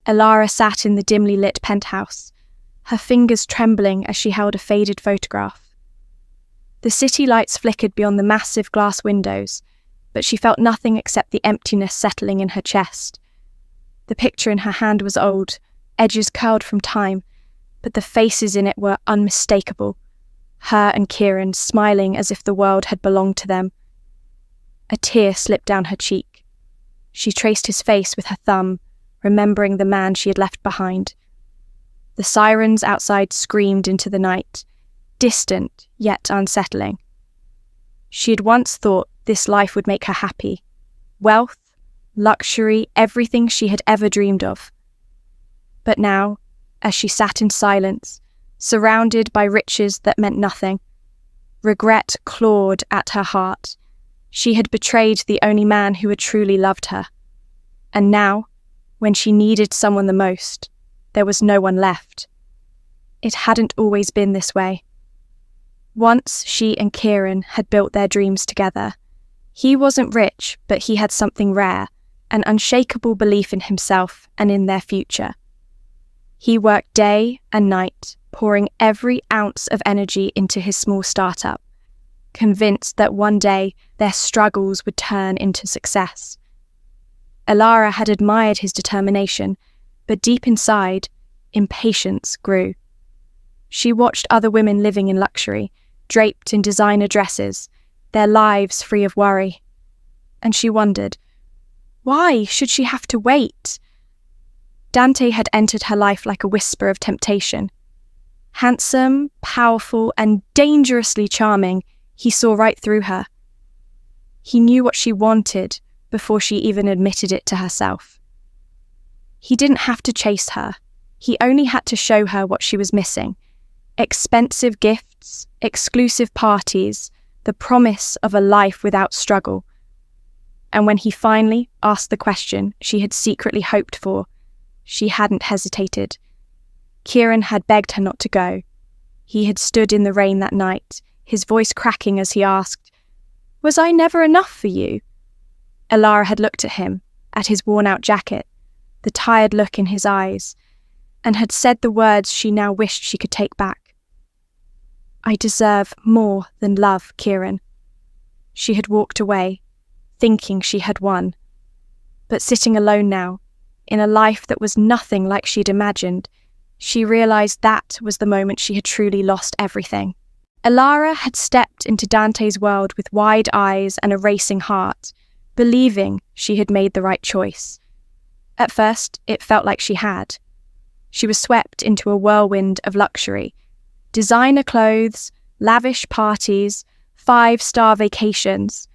Elara sat in the dimly lit penthouse, her fingers trembling as she held a faded photograph. The city lights flickered beyond the massive glass windows, but she felt nothing except the emptiness settling in her chest. The picture in her hand was old, edges curled from time, but the faces in it were unmistakable. Her and Kieran smiling as if the world had belonged to them. A tear slipped down her cheek. She traced his face with her thumb, remembering the man she had left behind. The sirens outside screamed into the night, distant yet unsettling. She had once thought this life would make her happy. Wealth, luxury, everything she had ever dreamed of. But now, as she sat in silence, surrounded by riches that meant nothing, regret clawed at her heart. She had betrayed the only man who had truly loved her. And now, when she needed someone the most, there was no one left. It hadn't always been this way. Once she and Kieran had built their dreams together. He wasn't rich, but he had something rare, an unshakable belief in himself and in their future. He worked day and night, pouring every ounce of energy into his small startup, convinced that one day their struggles would turn into success. Elara had admired his determination, but deep inside, impatience grew. She watched other women living in luxury, draped in designer dresses, their lives free of worry. And she wondered, why should she have to wait? Dante had entered her life like a whisper of temptation. Handsome, powerful, and dangerously charming, he saw right through her. He knew what she wanted before she even admitted it to herself. He didn't have to chase her. He only had to show her what she was missing. Expensive gifts, exclusive parties, the promise of a life without struggle. And when he finally asked the question she had secretly hoped for, she hadn't hesitated. Kieran had begged her not to go. He had stood in the rain that night, his voice cracking as he asked, "Was I never enough for you?" Elara had looked at him, at his worn-out jacket, the tired look in his eyes, and had said the words she now wished she could take back. "I deserve more than love, Kieran." She had walked away, thinking she had won. But sitting alone now, in a life that was nothing like she'd imagined, she realised that was the moment she had truly lost everything. Elara had stepped into Dante's world with wide eyes and a racing heart, believing she had made the right choice. At first, it felt like she had. She was swept into a whirlwind of luxury. Designer clothes, lavish parties, 5-star vacations.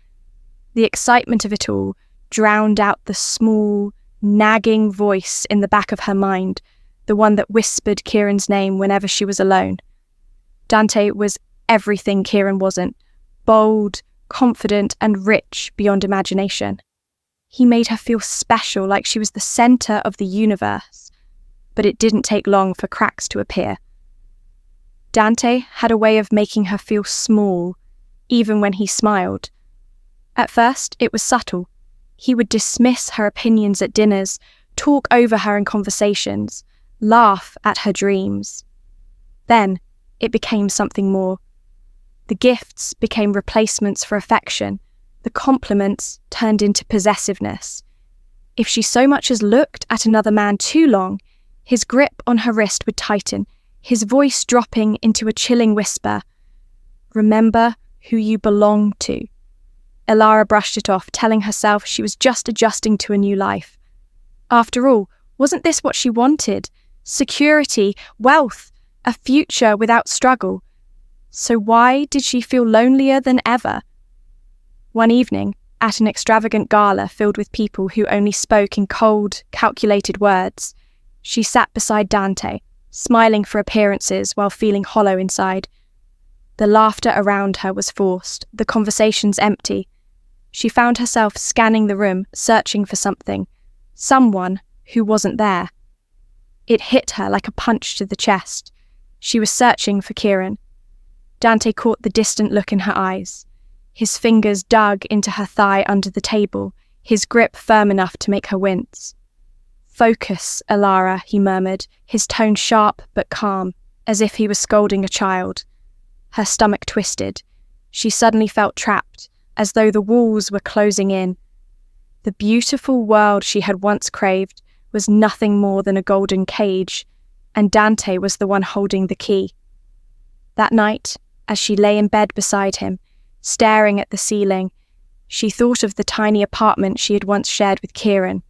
The excitement of it all drowned out the small, nagging voice in the back of her mind, the one that whispered Kieran's name whenever she was alone. Dante was everything Kieran wasn't, bold, confident, and rich beyond imagination. He made her feel special, like she was the centre of the universe. But it didn't take long for cracks to appear. Dante had a way of making her feel small, even when he smiled. At first, it was subtle. He would dismiss her opinions at dinners, talk over her in conversations, laugh at her dreams. Then, it became something more. The gifts became replacements for affection. The compliments turned into possessiveness. If she so much as looked at another man too long, his grip on her wrist would tighten, his voice dropping into a chilling whisper. "Remember who you belong to." Elara brushed it off, telling herself she was just adjusting to a new life. After all, wasn't this what she wanted? Security, wealth, a future without struggle. So why did she feel lonelier than ever? One evening, at an extravagant gala filled with people who only spoke in cold, calculated words, she sat beside Dante, smiling for appearances while feeling hollow inside. The laughter around her was forced, the conversations empty. She found herself scanning the room, searching for something, someone who wasn't there. It hit her like a punch to the chest. She was searching for Kieran. Dante caught the distant look in her eyes. His fingers dug into her thigh under the table, his grip firm enough to make her wince. "Focus, Elara," he murmured, his tone sharp but calm, as if he was scolding a child. Her stomach twisted. She suddenly felt trapped, as though the walls were closing in. The beautiful world she had once craved was nothing more than a golden cage, and Dante was the one holding the key. That night, as she lay in bed beside him, staring at the ceiling, she thought of the tiny apartment she had once shared with Kieran.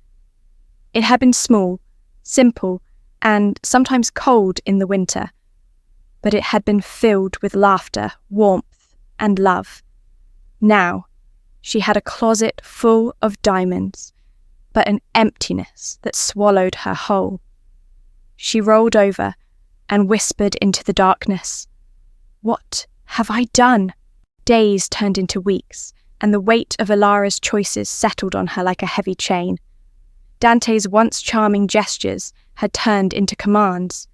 It had been small, simple, and sometimes cold in the winter, but it had been filled with laughter, warmth, and love. Now, she had a closet full of diamonds, but an emptiness that swallowed her whole. She rolled over and whispered into the darkness, "What have I done?" Days turned into weeks, and the weight of Elara's choices settled on her like a heavy chain. Dante's once charming gestures had turned into commands.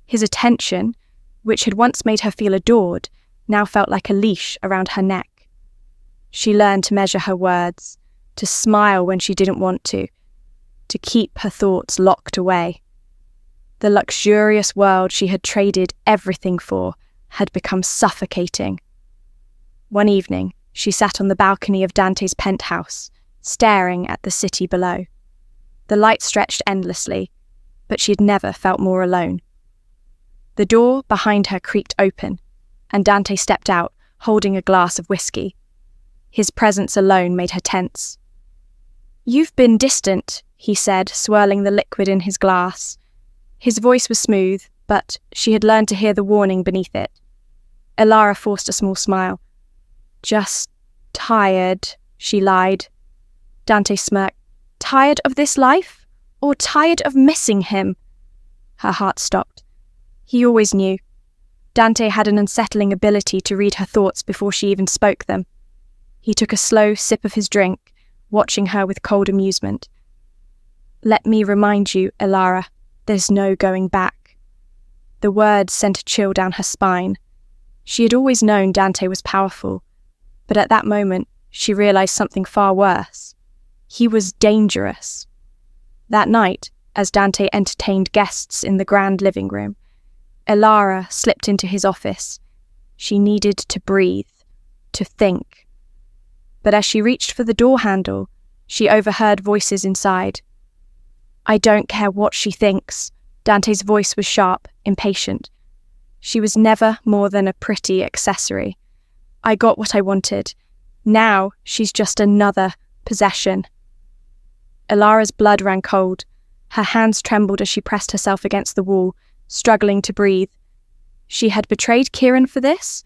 His attention, which had once made her feel adored, now felt like a leash around her neck. She learned to measure her words, to smile when she didn't want to keep her thoughts locked away. The luxurious world she had traded everything for had become suffocating. One evening, she sat on the balcony of Dante's penthouse, staring at the city below. The light stretched endlessly, but she had never felt more alone. The door behind her creaked open, and Dante stepped out, holding a glass of whiskey. His presence alone made her tense. "You've been distant," he said, swirling the liquid in his glass. His voice was smooth, but she had learned to hear the warning beneath it. Elara forced a small smile. "Just tired," she lied. Dante smirked. "Tired of this life? Or tired of missing him?" Her heart stopped. He always knew. Dante had an unsettling ability to read her thoughts before she even spoke them. He took a slow sip of his drink, watching her with cold amusement. "Let me remind you, Elara, there's no going back." The words sent a chill down her spine. She had always known Dante was powerful, but at that moment she realized something far worse. He was dangerous. That night, as Dante entertained guests in the grand living room, Elara slipped into his office. She needed to breathe, to think. But as she reached for the door handle, she overheard voices inside. "I don't care what she thinks." Dante's voice was sharp, impatient. She was never more than a pretty accessory. "I got what I wanted. Now she's just another possession." Elara's blood ran cold. Her hands trembled as she pressed herself against the wall, struggling to breathe. She had betrayed Kieran for this?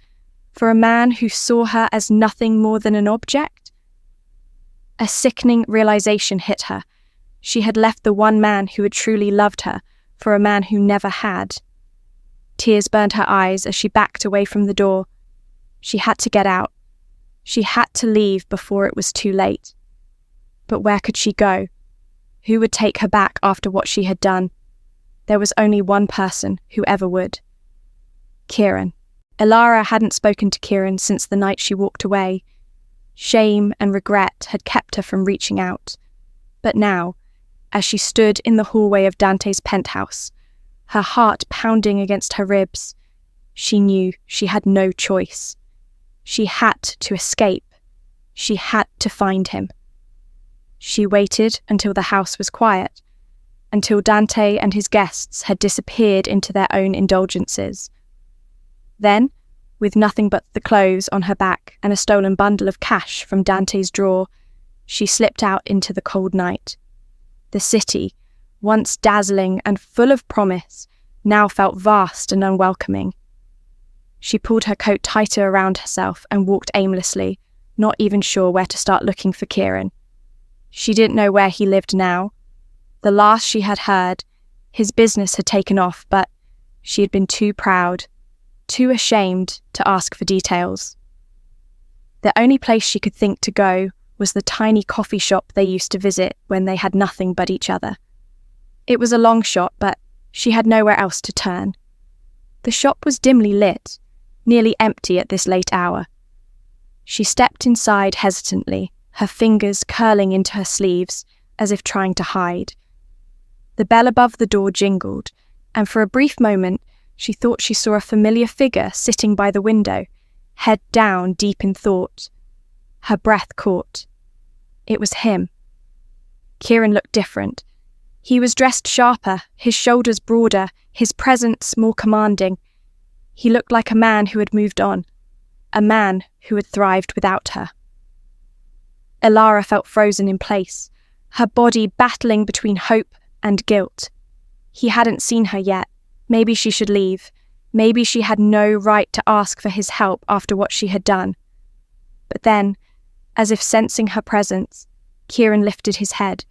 For a man who saw her as nothing more than an object? A sickening realization hit her. She had left the one man who had truly loved her for a man who never had. Tears burned her eyes as she backed away from the door. She had to get out. She had to leave before it was too late. But where could she go? Who would take her back after what she had done? There was only one person who ever would. Kieran. Elara hadn't spoken to Kieran since the night she walked away. Shame and regret had kept her from reaching out. But now, as she stood in the hallway of Dante's penthouse, her heart pounding against her ribs, she knew she had no choice. She had to escape. She had to find him. She waited until the house was quiet, until Dante and his guests had disappeared into their own indulgences. Then, with nothing but the clothes on her back and a stolen bundle of cash from Dante's drawer, she slipped out into the cold night. The city, once dazzling and full of promise, now felt vast and unwelcoming. She pulled her coat tighter around herself and walked aimlessly, not even sure where to start looking for Kieran. She didn't know where he lived now. The last she had heard, his business had taken off, but she had been too proud, too ashamed to ask for details. The only place she could think to go was the tiny coffee shop they used to visit when they had nothing but each other. It was a long shot, but she had nowhere else to turn. The shop was dimly lit, nearly empty at this late hour. She stepped inside hesitantly, her fingers curling into her sleeves as if trying to hide. The bell above the door jingled, and for a brief moment she thought she saw a familiar figure sitting by the window, head down, deep in thought. Her breath caught. It was him. Kieran looked different. He was dressed sharper, his shoulders broader, his presence more commanding. He looked like a man who had moved on, a man who had thrived without her. Elara felt frozen in place, her body battling between hope and guilt. He hadn't seen her yet. Maybe she should leave. Maybe she had no right to ask for his help after what she had done. But then, as if sensing her presence, Kieran lifted his head.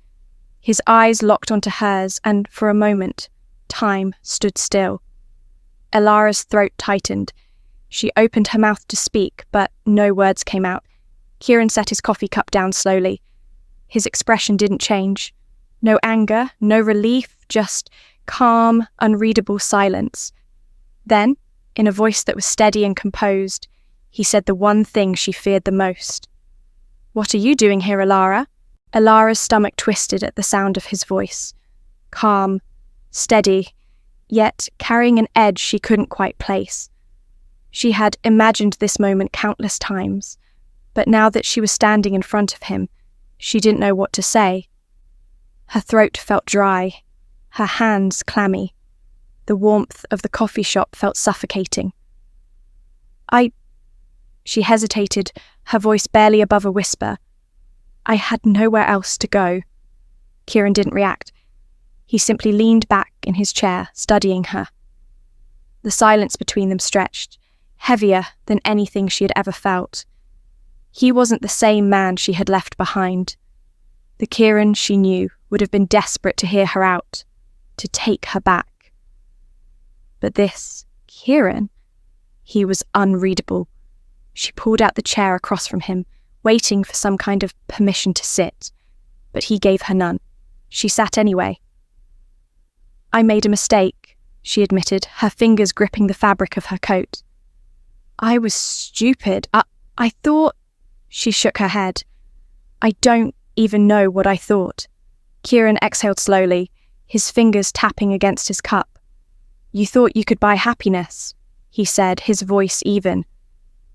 His eyes locked onto hers, and for a moment, time stood still. Elara's throat tightened. She opened her mouth to speak, but no words came out. Kieran set his coffee cup down slowly. His expression didn't change. No anger, no relief, just calm, unreadable silence. Then, in a voice that was steady and composed, he said the one thing she feared the most. "What are you doing here, Elara?" Elara's stomach twisted at the sound of his voice. Calm, steady, yet carrying an edge she couldn't quite place. She had imagined this moment countless times, but now that she was standing in front of him, she didn't know what to say. Her throat felt dry, her hands clammy. The warmth of the coffee shop felt suffocating. She hesitated, her voice barely above a whisper. "I had nowhere else to go." Kieran didn't react. He simply leaned back in his chair, studying her. The silence between them stretched, heavier than anything she had ever felt. He wasn't the same man she had left behind. The Kieran she knew would have been desperate to hear her out, to take her back. But this Kieran, he was unreadable. She pulled out the chair across from him, waiting for some kind of permission to sit, but he gave her none. She sat anyway. "I made a mistake," she admitted, her fingers gripping the fabric of her coat. "I was stupid. I thought..." She shook her head. "I don't even know what I thought." Kieran exhaled slowly, his fingers tapping against his cup. "You thought you could buy happiness," he said, his voice even.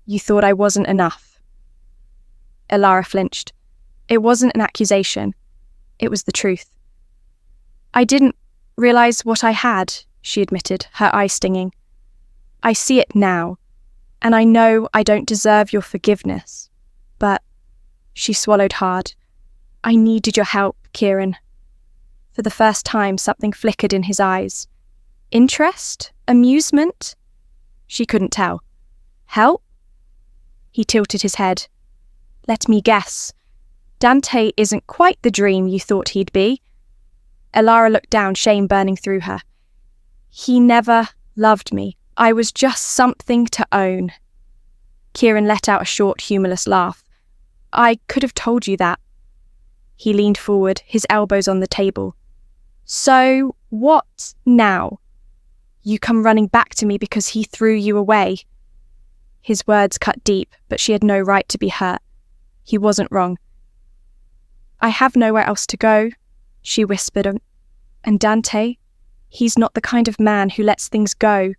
"You thought I wasn't enough." Elara flinched. It wasn't an accusation. It was the truth. "I didn't realize what I had," she admitted, her eye stinging. "I see it now, and I know I don't deserve your forgiveness. But," she swallowed hard, "I needed your help, Kieran." For the first time, something flickered in his eyes. Interest? Amusement? She couldn't tell. Help? He tilted his head. "Let me guess. Dante isn't quite the dream you thought he'd be." Elara looked down, shame burning through her. "He never loved me. I was just something to own." Kieran let out a short, humorless laugh. "I could have told you that." He leaned forward, his elbows on the table. "So, what now? You come running back to me because he threw you away." His words cut deep, but she had no right to be hurt. He wasn't wrong. "I have nowhere else to go," she whispered, "and Dante, he's not the kind of man who lets things go.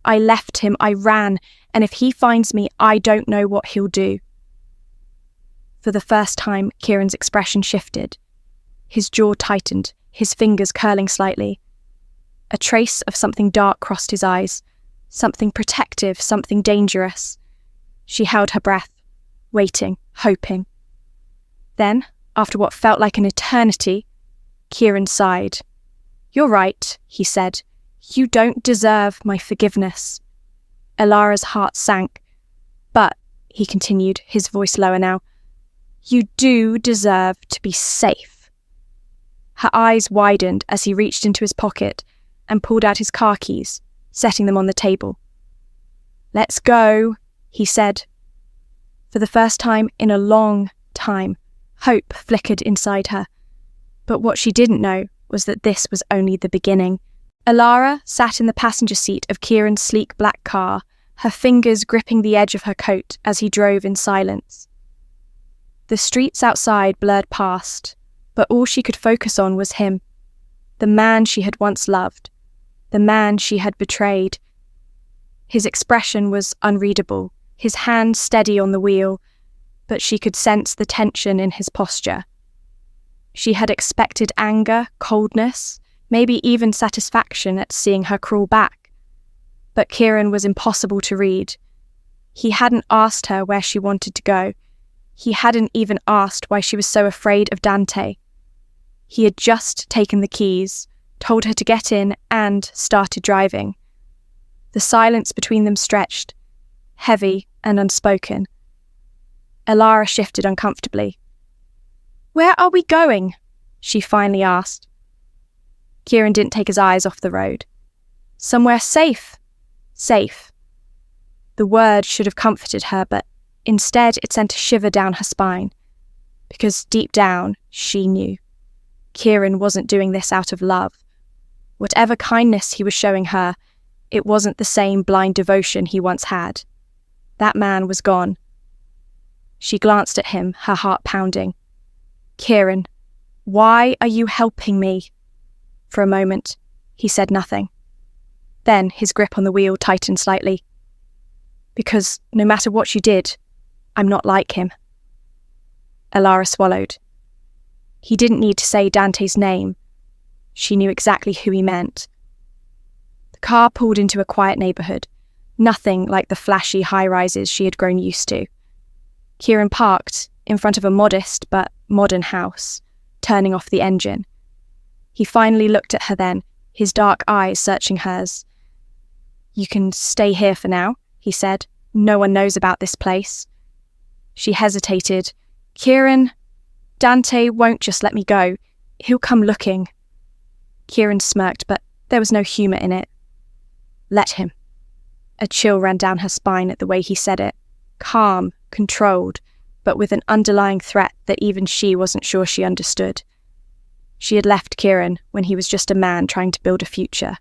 I left him, I ran, and if he finds me, I don't know what he'll do." For the first time, Kieran's expression shifted. His jaw tightened, his fingers curling slightly. A trace of something dark crossed his eyes, something protective, something dangerous. She held her breath, waiting, hoping. Then, after what felt like an eternity, Kieran sighed. "You're right," he said. "You don't deserve my forgiveness." Elara's heart sank. "But," he continued, his voice lower now, "you do deserve to be safe." Her eyes widened as he reached into his pocket and pulled out his car keys, setting them on the table. "Let's go," he said. For the first time in a long time, hope flickered inside her. But what she didn't know was that this was only the beginning. Elara sat in the passenger seat of Kieran's sleek black car, her fingers gripping the edge of her coat as he drove in silence. The streets outside blurred past, but all she could focus on was him. The man she had once loved. The man she had betrayed. His expression was unreadable, his hand steady on the wheel, but she could sense the tension in his posture. She had expected anger, coldness, maybe even satisfaction at seeing her crawl back. But Kieran was impossible to read. He hadn't asked her where she wanted to go. He hadn't even asked why she was so afraid of Dante. He had just taken the keys, told her to get in, and started driving. The silence between them stretched, heavy and unspoken. Elara shifted uncomfortably. "Where are we going?" she finally asked. Kieran didn't take his eyes off the road. "Somewhere safe." Safe. The word should have comforted her, but instead it sent a shiver down her spine. Because deep down, she knew. Kieran wasn't doing this out of love. Whatever kindness he was showing her, it wasn't the same blind devotion he once had. That man was gone. She glanced at him, her heart pounding. "Kieran, why are you helping me?" For a moment, he said nothing. Then his grip on the wheel tightened slightly. "Because no matter what you did, I'm not like him." Elara swallowed. He didn't need to say Dante's name. She knew exactly who he meant. The car pulled into a quiet neighbourhood, nothing like the flashy high-rises she had grown used to. Kieran parked in front of a modest but modern house, turning off the engine. He finally looked at her then, his dark eyes searching hers. "You can stay here for now," he said. "No one knows about this place." She hesitated. "Kieran, Dante won't just let me go. He'll come looking." Kieran smirked, but there was no humour in it. "Let him." A chill ran down her spine at the way he said it. Calm, controlled, but with an underlying threat that even she wasn't sure she understood. She had left Kieran when he was just a man trying to build a future.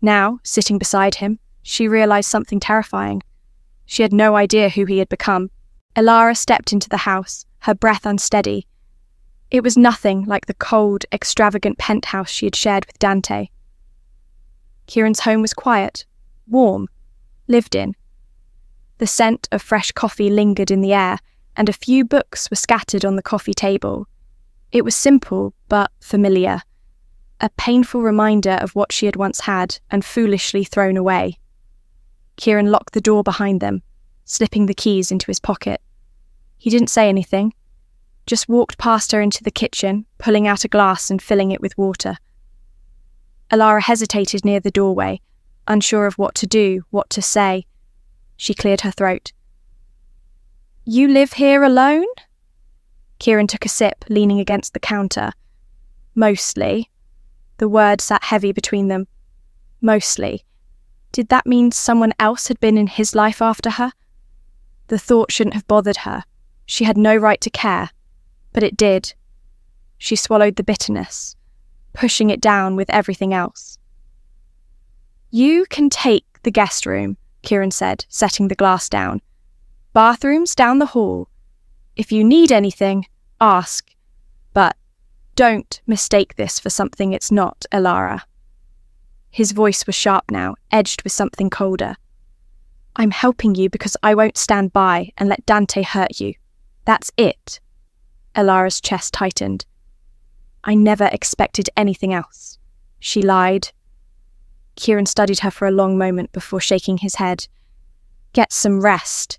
Now, sitting beside him, she realised something terrifying. She had no idea who he had become. Elara stepped into the house, her breath unsteady. It was nothing like the cold, extravagant penthouse she had shared with Dante. Kieran's home was quiet, warm, lived in. The scent of fresh coffee lingered in the air, and a few books were scattered on the coffee table. It was simple, but familiar. A painful reminder of what she had once had and foolishly thrown away. Kieran locked the door behind them, slipping the keys into his pocket. He didn't say anything, just walked past her into the kitchen, pulling out a glass and filling it with water. Elara hesitated near the doorway, unsure of what to do, what to say. She cleared her throat. "You live here alone?" Kieran took a sip, leaning against the counter. "Mostly." The word sat heavy between them. Mostly. Did that mean someone else had been in his life after her? The thought shouldn't have bothered her. She had no right to care. But it did. She swallowed the bitterness, pushing it down with everything else. "You can take the guest room," Kieran said, setting the glass down. "Bathrooms down the hall. If you need anything, ask. But don't mistake this for something it's not, Elara." His voice was sharp now, edged with something colder. "I'm helping you because I won't stand by and let Dante hurt you. That's it." Elara's chest tightened. "I never expected anything else." She lied. Kieran studied her for a long moment before shaking his head. "Get some rest."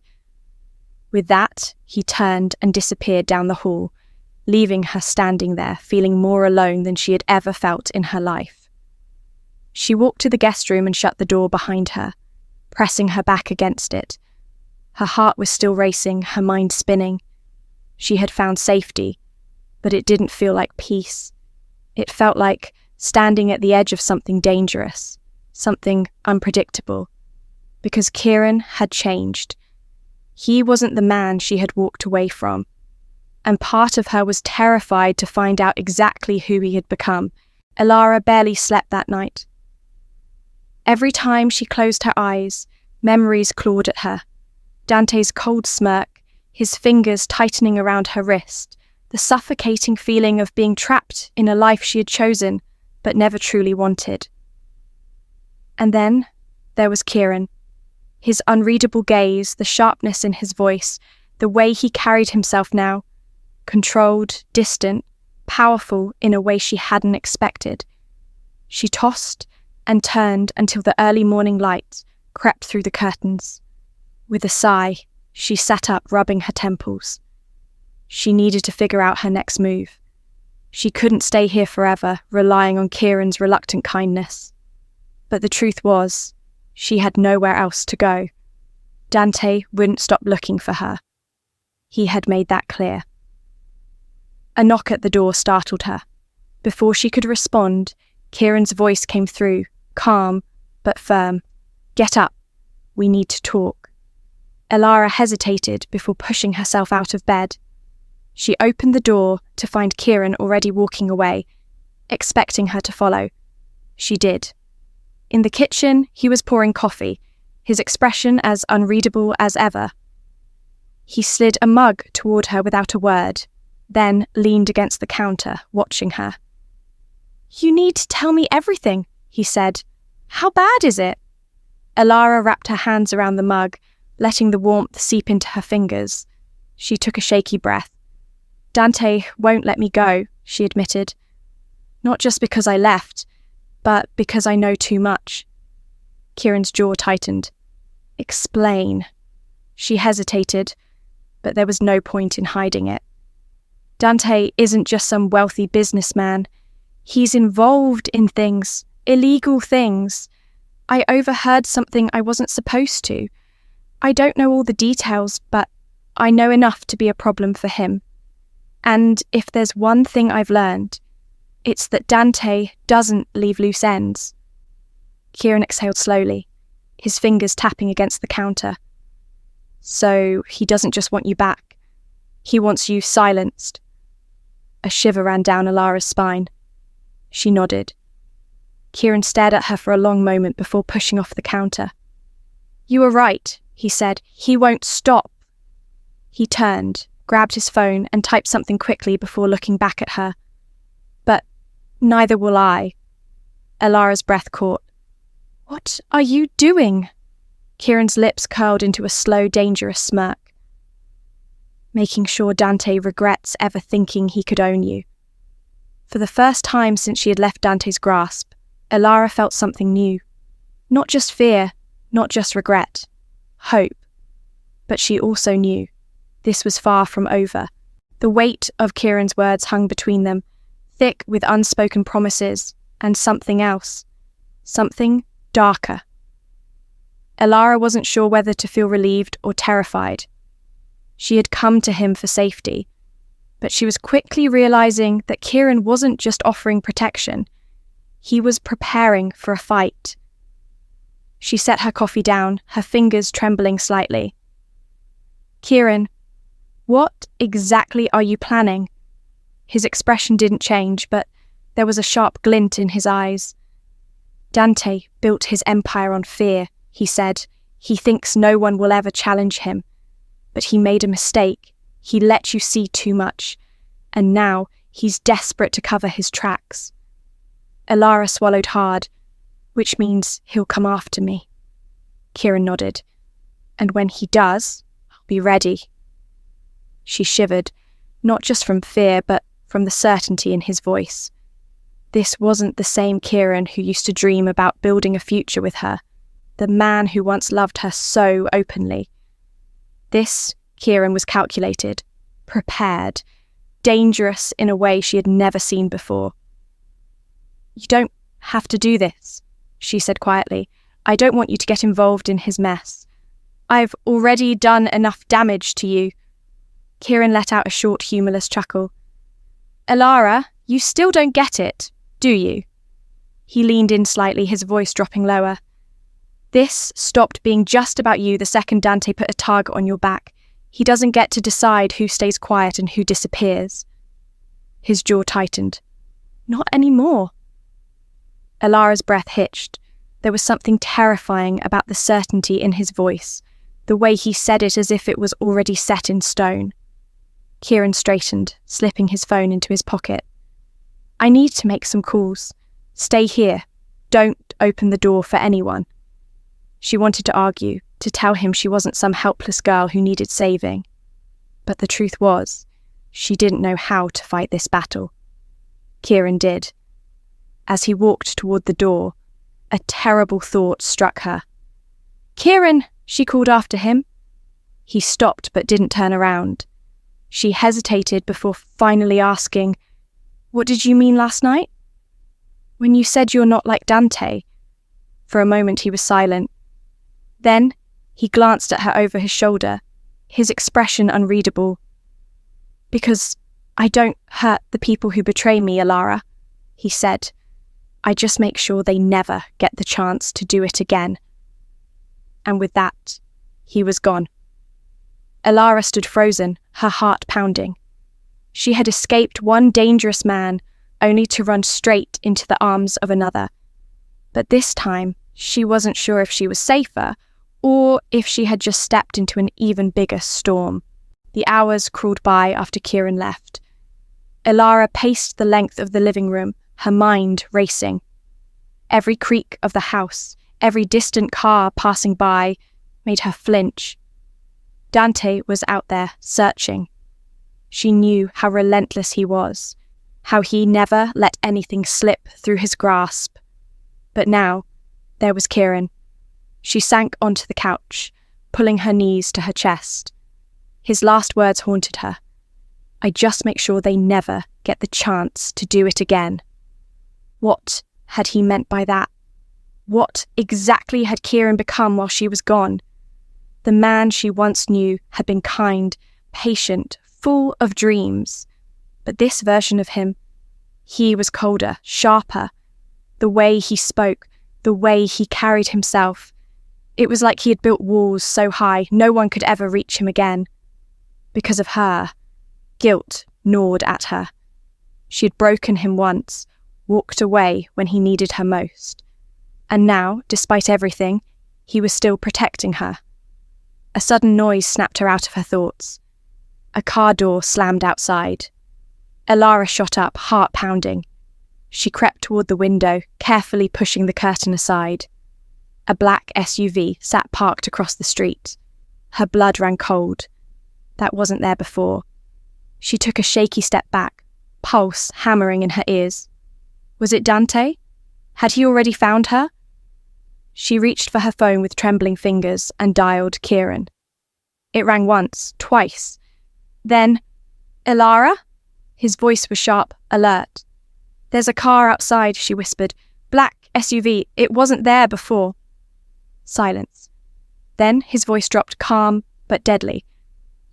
With that, he turned and disappeared down the hall, leaving her standing there, feeling more alone than she had ever felt in her life. She walked to the guest room and shut the door behind her, pressing her back against it. Her heart was still racing, her mind spinning. She had found safety, but it didn't feel like peace. It felt like standing at the edge of something dangerous, something unpredictable. Because Kieran had changed. He wasn't the man she had walked away from. And part of her was terrified to find out exactly who he had become. Elara barely slept that night. Every time she closed her eyes, memories clawed at her. Dante's cold smirk, his fingers tightening around her wrist, the suffocating feeling of being trapped in a life she had chosen but never truly wanted. And then there was Kieran. His unreadable gaze, the sharpness in his voice, the way he carried himself now, controlled, distant, powerful in a way she hadn't expected. She tossed and turned until the early morning light crept through the curtains. With a sigh, she sat up, rubbing her temples. She needed to figure out her next move. She couldn't stay here forever, relying on Kieran's reluctant kindness. But the truth was, she had nowhere else to go. Dante wouldn't stop looking for her. He had made that clear. A knock at the door startled her. Before she could respond, Kieran's voice came through, calm but firm. "Get up. We need to talk." Elara hesitated before pushing herself out of bed. She opened the door to find Kieran already walking away, expecting her to follow. She did. In the kitchen, he was pouring coffee, his expression as unreadable as ever. He slid a mug toward her without a word, then leaned against the counter, watching her. "You need to tell me everything," he said. "How bad is it?" Elara wrapped her hands around the mug, letting the warmth seep into her fingers. She took a shaky breath. "Dante won't let me go," she admitted. "Not just because I left, but because I know too much." Kieran's jaw tightened. "Explain." She hesitated, but there was no point in hiding it. "Dante isn't just some wealthy businessman. He's involved in things, illegal things. I overheard something I wasn't supposed to. I don't know all the details, but I know enough to be a problem for him. And if there's one thing I've learned, it's that Dante doesn't leave loose ends." Kieran exhaled slowly, his fingers tapping against the counter. "So he doesn't just want you back. He wants you silenced." A shiver ran down Elara's spine. She nodded. Kieran stared at her for a long moment before pushing off the counter. "You were right," he said. "He won't stop." He turned, grabbed his phone and typed something quickly before looking back at her. "But neither will I." Elara's breath caught. "What are you doing?" Kieran's lips curled into a slow, dangerous smirk. "Making sure Dante regrets ever thinking he could own you." For the first time since she had left Dante's grasp, Elara felt something new. Not just fear, not just regret. Hope. But she also knew this was far from over. The weight of Kieran's words hung between them, thick with unspoken promises, and something else. Something darker. Elara wasn't sure whether to feel relieved or terrified. She had come to him for safety, but she was quickly realizing that Kieran wasn't just offering protection. He was preparing for a fight. She set her coffee down, her fingers trembling slightly. "Kieran, what exactly are you planning?" His expression didn't change, but there was a sharp glint in his eyes. "Dante built his empire on fear," he said. "He thinks no one will ever challenge him. But he made a mistake. He let you see too much. And now he's desperate to cover his tracks." Elara swallowed hard. "Which means he'll come after me." Kieran nodded. "And when he does, I'll be ready." She shivered, not just from fear, but from the certainty in his voice. This wasn't the same Kieran who used to dream about building a future with her, the man who once loved her so openly. This Kieran was calculated, prepared, dangerous in a way she had never seen before. "You don't have to do this," she said quietly. "I don't want you to get involved in his mess. I've already done enough damage to you." Kieran let out a short, humorless chuckle. "Elara, you still don't get it, do you?" He leaned in slightly, his voice dropping lower. "This stopped being just about you the second Dante put a target on your back. He doesn't get to decide who stays quiet and who disappears." His jaw tightened. "Not anymore." Elara's breath hitched. There was something terrifying about the certainty in his voice, the way he said it as if it was already set in stone. Kieran straightened, slipping his phone into his pocket. I need to make some calls. Stay here. Don't open the door for anyone. She wanted to argue, to tell him she wasn't some helpless girl who needed saving. But the truth was, she didn't know how to fight this battle. Kieran did. As he walked toward the door, a terrible thought struck her. "Kieran!" she called after him. He stopped but didn't turn around. She hesitated before finally asking, "What did you mean last night?" "When you said you're not like Dante." For a moment he was silent. Then he glanced at her over his shoulder, his expression unreadable. "Because I don't hurt the people who betray me, Elara," he said. "I just make sure they never get the chance to do it again." And with that, he was gone. Elara stood frozen, her heart pounding. She had escaped one dangerous man, only to run straight into the arms of another. But this time, she wasn't sure if she was safer, or if she had just stepped into an even bigger storm. The hours crawled by after Kieran left. Elara paced the length of the living room, her mind racing. Every creak of the house, every distant car passing by, made her flinch. Dante was out there, searching. She knew how relentless he was, how he never let anything slip through his grasp. But now, there was Kieran. She sank onto the couch, pulling her knees to her chest. His last words haunted her. "I just make sure they never get the chance to do it again." What had he meant by that? What exactly had Kieran become while she was gone? The man she once knew had been kind, patient, full of dreams. But this version of him, he was colder, sharper. The way he spoke, the way he carried himself. It was like he had built walls so high no one could ever reach him again. Because of her, guilt gnawed at her. She had broken him once, walked away when he needed her most. And now, despite everything, he was still protecting her. A sudden noise snapped her out of her thoughts. A car door slammed outside. Elara shot up, heart pounding. She crept toward the window, carefully pushing the curtain aside. A black SUV sat parked across the street. Her blood ran cold. That wasn't there before. She took a shaky step back, pulse hammering in her ears. Was it Dante? Had he already found her? She reached for her phone with trembling fingers and dialed Kieran. It rang once, twice. Then, "Elara?" His voice was sharp, alert. "There's a car outside," she whispered. "Black SUV. It wasn't there before." Silence. Then his voice dropped, calm but deadly.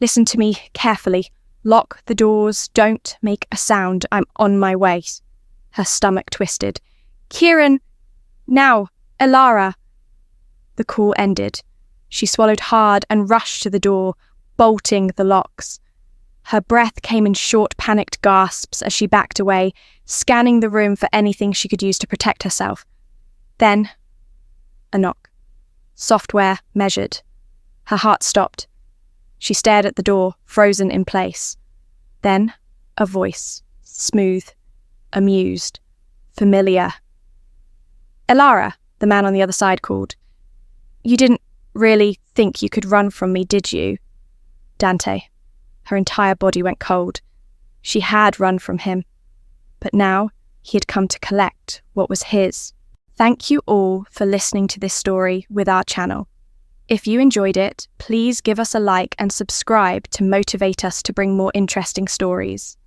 "Listen to me carefully. Lock the doors. Don't make a sound. I'm on my way." Her stomach twisted. "Kieran! Now! Elara!" The call ended. She swallowed hard and rushed to the door, bolting the locks. Her breath came in short, panicked gasps as she backed away, scanning the room for anything she could use to protect herself. Then, a knock. Software measured. Her heart stopped. She stared at the door, frozen in place. Then, a voice, smooth, amused, familiar. "Elara," the man on the other side called. "You didn't really think you could run from me, did you?" Dante. Her entire body went cold. She had run from him. But now, he had come to collect what was his. Thank you all for listening to this story with our channel. If you enjoyed it, please give us a like and subscribe to motivate us to bring more interesting stories.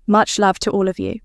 Much love to all of you.